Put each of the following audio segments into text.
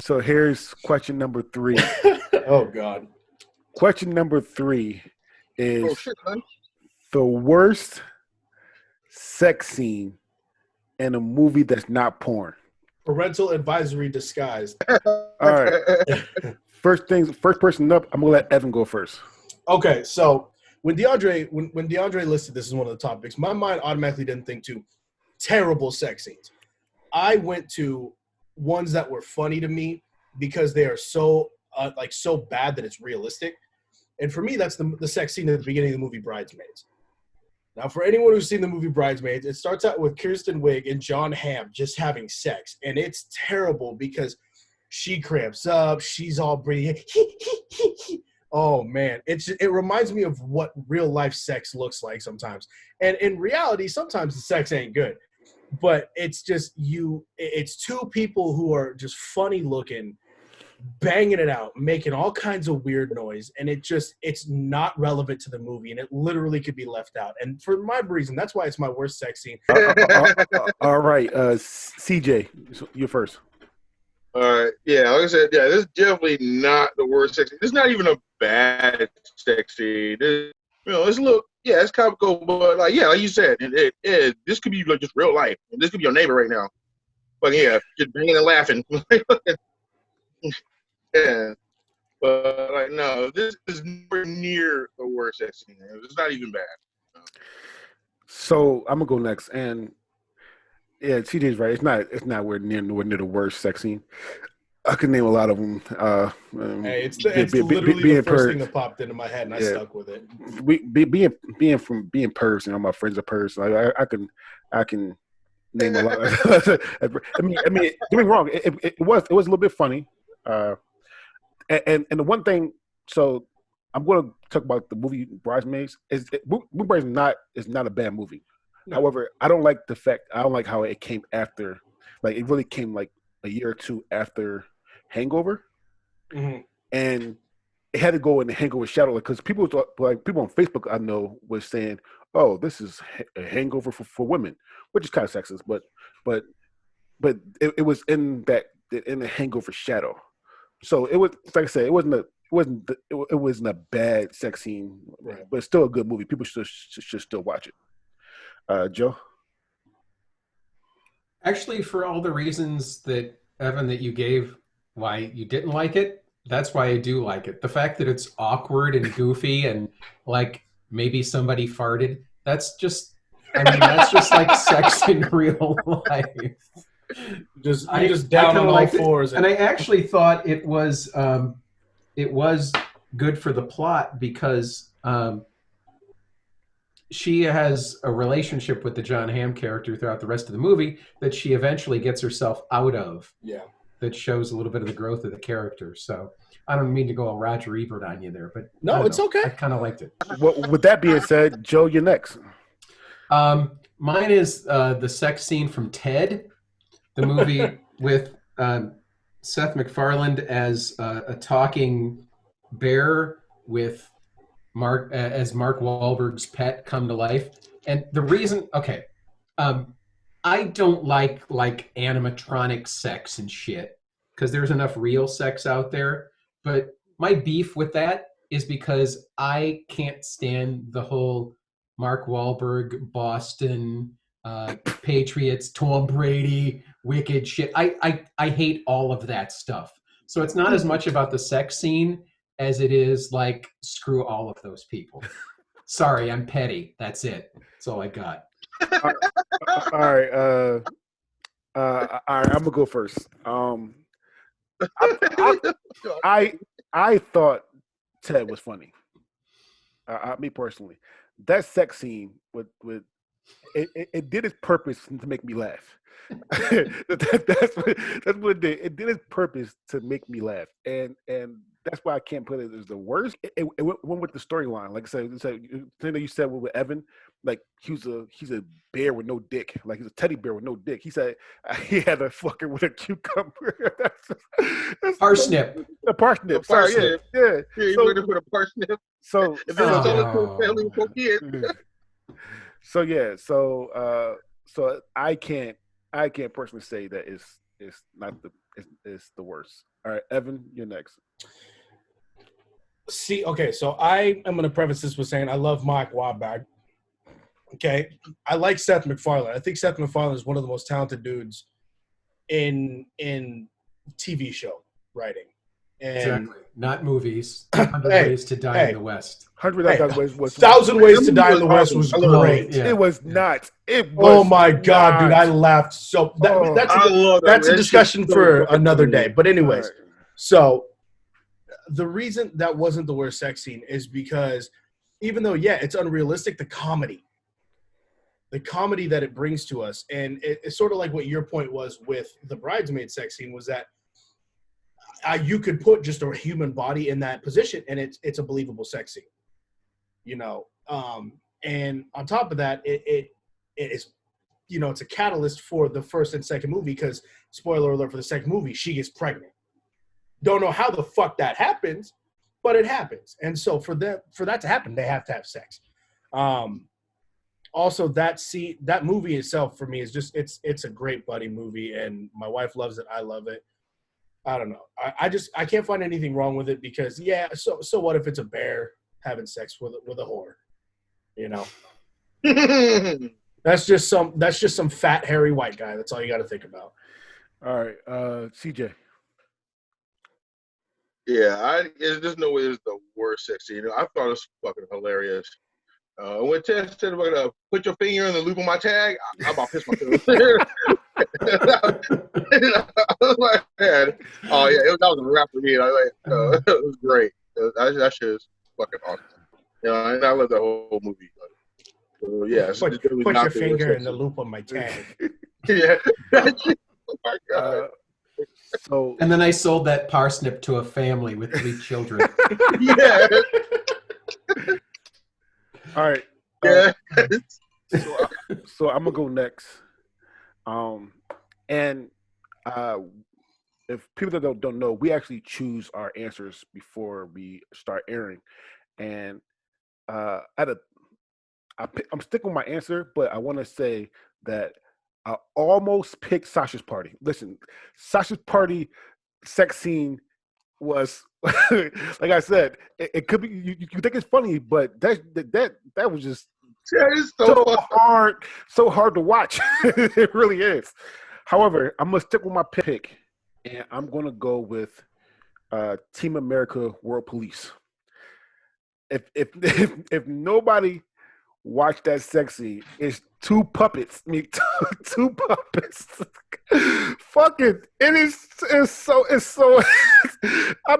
So here's question number 3. Oh God. Question number 3 is Oh shit, son. the worst sex scene in a movie that's not porn. Parental advisory disguised. All right. First person up. I'm gonna let Evan go first. Okay, so when DeAndre listed this as one of the topics, my mind automatically didn't think to terrible sex scenes. I went to ones that were funny to me because they are so so bad that it's realistic. And for me, that's the sex scene at the beginning of the movie Bridesmaids. Now, for anyone who's seen the movie Bridesmaids, it starts out with Kirsten Wiig and John Hamm just having sex. And it's terrible because she cramps up. She's all breathing. Oh, man. It reminds me of what real life sex looks like sometimes. And in reality, sometimes the sex ain't good. But it's just it's two people who are just funny looking, banging it out, making all kinds of weird noise, and it's not relevant to the movie, and it literally could be left out. And for my reason, that's why it's my worst sex scene. All right, CJ, you're first. All right, yeah, like I said, yeah, this is definitely not the worst sex scene. It's not even a bad sex scene. It's a little, yeah, it's comical, but like you said, this could be like just real life, and this could be your neighbor right now. But yeah, just banging and laughing. Yeah, but like no, this is nowhere near the worst sex scene. It's not even bad. So I'm gonna go next, and yeah, CJ's right. It's not nowhere near the worst sex scene. I can name a lot of them. Hey, it's literally the first thing that popped into my head, and I stuck with it. Being pervs, my friends are pervs. I can name a lot. I mean, don't get me wrong. It was a little bit funny. And the one thing, so I'm going to talk about the movie Bridesmaids. Bridesmaids is not a bad movie. No. However, I don't like how it came after. Like it really came like a year or two after Hangover, and it had to go in the Hangover shadow because people on Facebook I know was saying, "Oh, this is a Hangover for women," which is kind of sexist, but it was in the Hangover shadow. So it was, like I said, it wasn't a bad sex scene, right, but it's still a good movie. People should still watch it. Joe? Actually, for all the reasons that Evan that you gave why you didn't like it, that's why I do like it. The fact that it's awkward and goofy and like maybe somebody farted, that's just like sex in real life. Just down on all fours. And I actually thought it was good for the plot because she has a relationship with the John Hamm character throughout the rest of the movie that she eventually gets herself out of. Yeah. That shows a little bit of the growth of the character. So I don't mean to go all Roger Ebert on you there, but no, it's okay. I kind of liked it. Well, with that being said, Joe, you're next. Mine is the sex scene from Ted, the movie with Seth MacFarlane as a talking bear with Mark Wahlberg's pet come to life. And the reason, I don't like animatronic sex and shit because there's enough real sex out there. But my beef with that is because I can't stand the whole Mark Wahlberg, Boston, Patriots, Tom Brady, wicked shit. I hate all of that stuff. So it's not as much about the sex scene as it is like, screw all of those people. Sorry, I'm petty. That's it. That's all I got. All right. I'm gonna go first. I thought Ted was funny. Me personally, that sex scene with it did its purpose to make me laugh. That's what it did. It did its purpose to make me laugh, and that's why I can't put it as the worst. It went with the storyline. Like I said, the thing that you said with Evan, like he's a bear with no dick. Like he's a teddy bear with no dick. He said he had a fucker with a cucumber. that's parsnip. A parsnip. Sorry, yeah. He went with a parsnip. So, so I can't personally say that it's not is the worst. All right, Evan, you're next. See, okay, so I am going to preface this with saying I love Mike Wahlberg. Okay, I like Seth MacFarlane. I think Seth MacFarlane is one of the most talented dudes in TV show writing. And Exactly. Not movies. 100 Ways to Die in the West. 100 Ways was 1,000 Ways to Die in the West was great. Yeah. It was not. It was. Oh my God, dude! I laughed so. That's a discussion for another day. But anyways, so the reason that wasn't the worst sex scene is because even though it's unrealistic, the comedy that it brings to us, and it's sort of like what your point was with the bridesmaid sex scene was that you could put just a human body in that position, and it's a believable sex scene, and on top of that, it is, it's a catalyst for the first and second movie because, spoiler alert for the second movie, she gets pregnant. Don't know how the fuck that happens, but it happens. And so for that to happen, they have to have sex. Also, that movie itself for me is just it's a great buddy movie, and my wife loves it. I love it. I don't know. I can't find anything wrong with it because so what if it's a bear having sex with a whore? That's just some fat hairy white guy. That's all you got to think about. All right, CJ. Yeah, there's no way it's the worst sex scene. I thought it was fucking hilarious. When Ted said about to put your finger in the loop on my tag, I'm about to piss myself. I was like, man, oh yeah, that was a wrap for me. And I was like, it was great. That shit is fucking awesome. And I love that whole movie. So, yeah, put your finger in the loop on my tag. Yeah. Oh my God. So and then I sold that parsnip to a family with 3 children. Yeah. All right. Yeah. So I'm gonna go next. And if people that don't know, we actually choose our answers before we start airing. And I'm sticking with my answer, but I want to say that I almost picked Sasha's Party. Listen, Sasha's Party sex scene was like I said, it could be you think it's funny, but that was just so hard to watch. It really is. However, I'm gonna stick with my pick, and I'm gonna go with Team America World Police. If nobody watched that sex scene, it's 2 puppets. I mean, two puppets. Fucking, it's so. I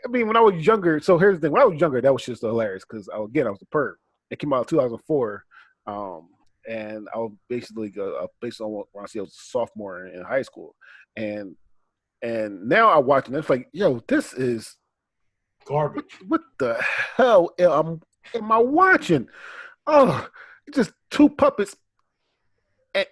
mean, when I was younger. So here's the thing: when I was younger, that was just hilarious because I was a perv. It came out in 2004, and I was basically based on when I was a sophomore in high school, and now I watch it, and it's like, yo, this is garbage. What the hell am I watching? Oh, just 2 puppets,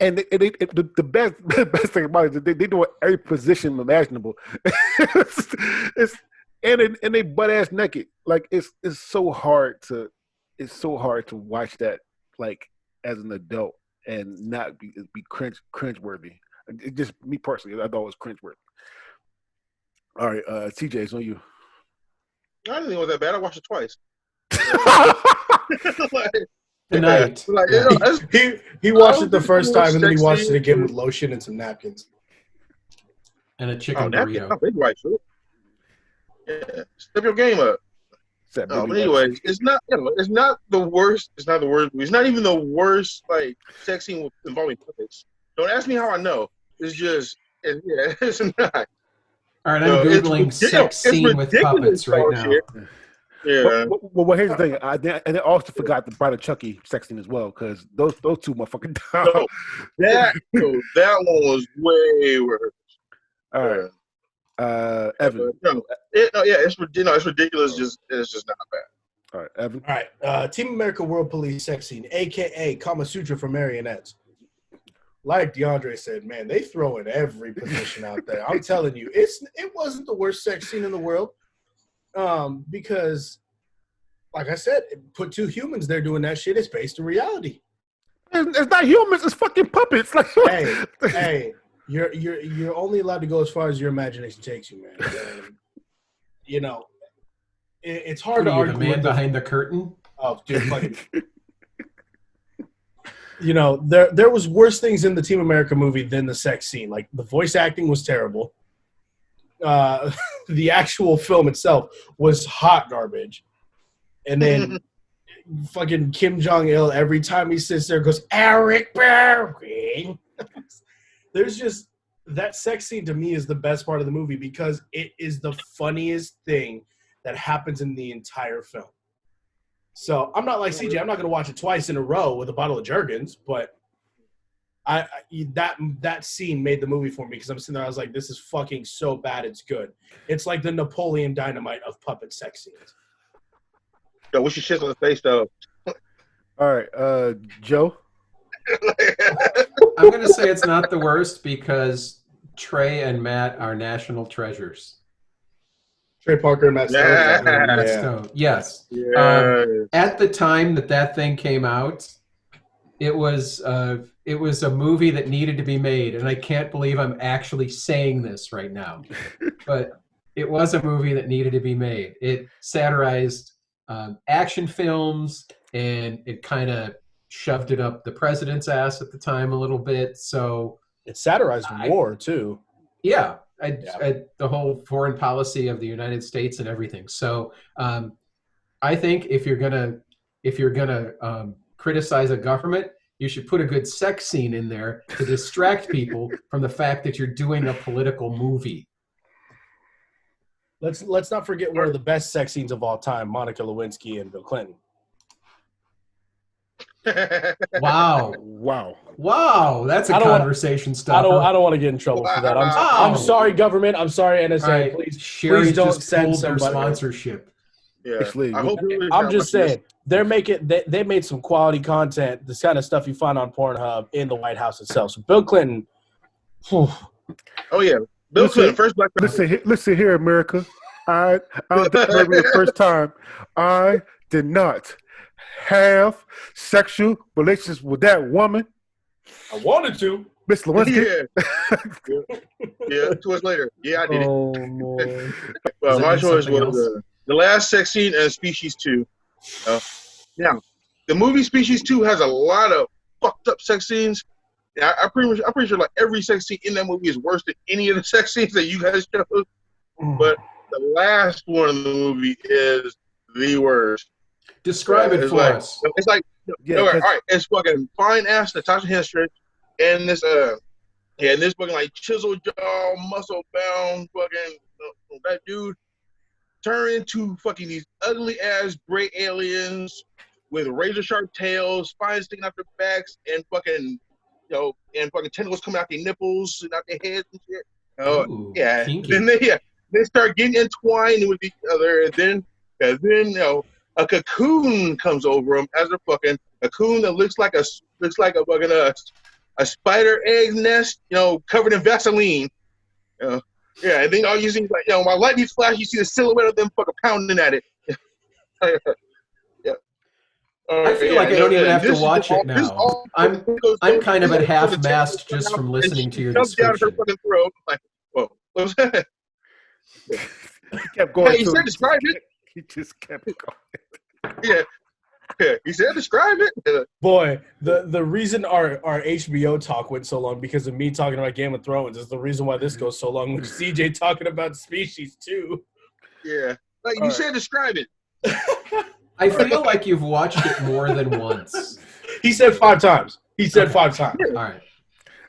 and the best thing about it is they do it every position imaginable. And they butt ass naked. Like it's so hard to watch that like as an adult and not be cringeworthy. It just me personally, I thought it was cringeworthy. All right, TJ, it's on you. I didn't think it was that bad. I watched it twice. Tonight. He watched it the first time and then he watched it again with lotion and some napkins. And a chicken burrito. Yeah, step your game up. But anyway, it's not the worst. It's not the worst. It's not even the worst like sex scene involving puppets. Don't ask me how I know. It's just it's not. All right, I'm Googling sex scene with puppets right now. Yeah. Well, here's the thing. And I also forgot the Bride of Chucky sex scene as well, because those 2 motherfucking down. That one was way worse. All right. Evan. It's ridiculous. It's just not bad. All right, Evan. All right. Team America World Police sex scene, aka Kama Sutra for marionettes. Like DeAndre said, man, they throw in every position out there. I'm telling you, it wasn't the worst sex scene in the world. Because, like I said, put 2 humans there doing that shit. It's based in reality. It's not humans. It's fucking puppets. Like, hey, You're only allowed to go as far as your imagination takes you, man. And, you know, it's hard What to are you, argue the man with behind the curtain? Oh, dude, fucking. You know, there was worse things in the Team America movie than the sex scene. Like the voice acting was terrible. The actual film itself was hot garbage. And then fucking Kim Jong-il, every time he sits there, goes, Eric Berry. There's just that sex scene to me is the best part of the movie because it is the funniest thing that happens in the entire film. So I'm not like CJ. I'm not going to watch it twice in a row with a bottle of Jergens, but that scene made the movie for me because I'm sitting there. I was like, this is fucking so bad, it's good. It's like the Napoleon Dynamite of puppet sex scenes. Yo, what's your shit on the face though? All right, Joe. I'm going to say it's not the worst because Trey and Matt are national treasures. Trey Parker and Matt Stone. Yeah. Matt Yeah. Stone. Yes. Yeah. At the time that thing came out, it was a movie that needed to be made, and I can't believe I'm actually saying this right now, but it was a movie that needed to be made. It satirized action films, and it kind of shoved it up the president's ass at the time a little bit. So It satirized war too. yeah, the whole foreign policy of the United States and everything. So I think if you're gonna criticize a government, you should put a good sex scene in there to distract people from the fact that you're doing a political movie. Let's not forget one of the best sex scenes of all time: Monica Lewinsky and Bill Clinton. Wow, that's a conversation I starter. don't want to get in trouble for that. Wow. I'm sorry, government. I'm sorry, NSA. Right. Please, Sherry please don't just send pulled their somebody. sponsorship. Yeah. Actually, I hope I'm just saying they made some quality content, this kind of stuff you find on Pornhub in the White House itself. So Bill Clinton, whew, Oh yeah, Bill Clinton, first black president. Listen here, America. I don't think you heard me the first time. I did not have sexual relations with that woman, I wanted to. Miss Lewinsky. Yeah. 2 years later. Yeah, I did it. Oh Lord. Well, Does that my mean choice something was else? the last sex scene and Species 2. Now, the movie Species 2 has a lot of fucked up sex scenes. Yeah, I'm pretty sure like every sex scene in that movie is worse than any of the sex scenes that you guys chose. But the last one in the movie is the worst. Describe it It's for like, us. It's like, Yeah, all 'cause- right, it's fucking fine ass Natasha Henstridge and this and this fucking like chisel jaw, muscle bound fucking that dude turn into fucking these ugly ass gray aliens with razor sharp tails, spines sticking out their backs, and fucking and fucking tentacles coming out their nipples and out their heads and shit. Ooh, Yeah. kinky. Then they start getting entwined with each other, and then a cocoon comes over them as a fucking cocoon that looks like a fucking a spider egg nest, covered in Vaseline. Yeah, and then all you see is like, while lightning flash, you see the silhouette of them fucking pounding at it. Yeah. I feel like I don't even have to watch it now. I'm kind of at half-mast just from listening to your comes down her description. fucking throat. Like, whoa, what was that? He kept going. Hey, he to said it. describe it. He just kept going. Yeah. He said describe it. Boy, the reason our HBO talk went so long because of me talking about Game of Thrones is the reason why this goes so long with CJ talking about Species 2. Yeah. Like you All right. said describe it. I feel like you've watched it more than once. He said 5 times. He said 5 times. All right.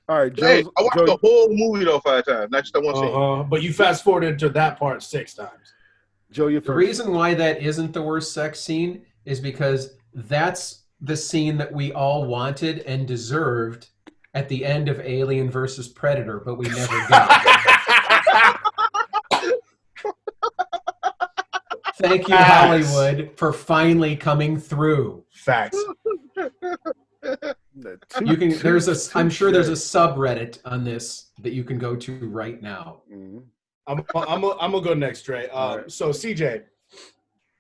All right, Joe. Hey, I watched the whole movie though 5 times, not just that one scene. But you fast forwarded to that part 6 times. Joe, you're The first. reason why that isn't the worst sex scene is because that's the scene that we all wanted and deserved at the end of Alien versus Predator, but we never got. Thank you, Facts. Hollywood, for finally coming through. Facts. You can. I'm sure there's a subreddit on this that you can go to right now. Mhm. I'm gonna go next, Trey. Alright. So CJ,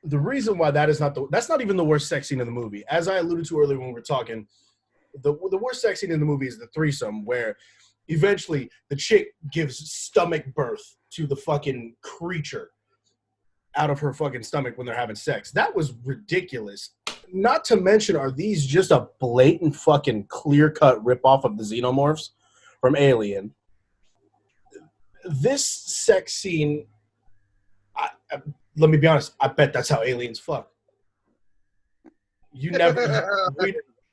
the reason why that's not even the worst sex scene in the movie. As I alluded to earlier when we were talking, the worst sex scene in the movie is the threesome where eventually the chick gives stomach birth to the fucking creature out of her fucking stomach when they're having sex. That was ridiculous. Not to mention, are these just a blatant fucking clear-cut ripoff of the Xenomorphs from Alien? This sex scene, let me be honest, I bet that's how aliens fuck.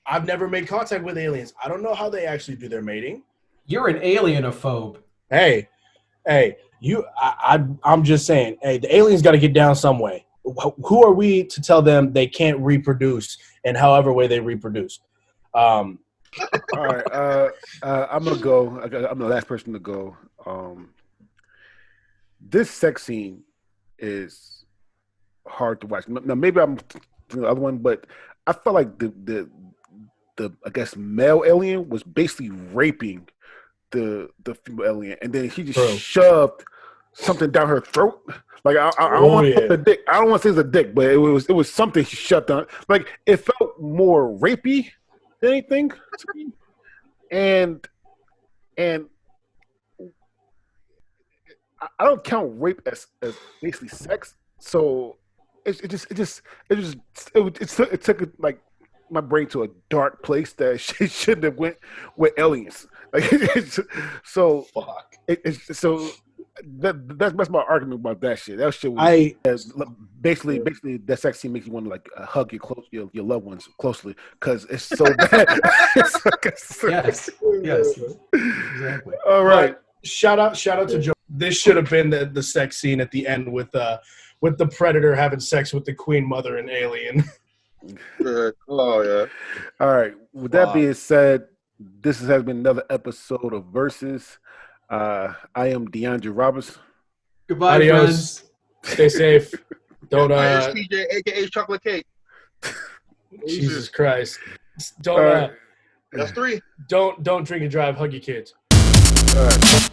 I've never made contact with aliens. I don't know how they actually do their mating. You're an alienophobe. Hey, I'm just saying, hey, the aliens got to get down some way. Who are we to tell them they can't reproduce in however way they reproduce? All right, I'm gonna go. I'm the last person to go. This sex scene is hard to watch. Now, maybe I'm the other one, but I felt like the I guess male alien was basically raping the female alien, and then he just shoved something down her throat. Like I don't want to say a dick. I don't want to say it's a dick, but it was something she shoved down. Like it felt more rapey than anything to me. And I don't count rape as basically sex. So it took like my brain to a dark place that she shouldn't have went with aliens. Like so fuck. That's my argument about that shit. That shit was basically that sex scene makes you want to like hug your loved ones closely because it's so bad. Yes, exactly. All right. But shout out to Joe. This should have been the sex scene at the end with the Predator having sex with the Queen Mother in Alien. Oh yeah. All right. With that being said, this has been another episode of Versus. I am DeAndre Roberts. Goodbye, Adios. friends. Stay safe. Don't It's TJ, aka Chocolate Cake. Jesus Christ. Don't All right. That's 3. Don't drink and drive. Hug your kids. All right.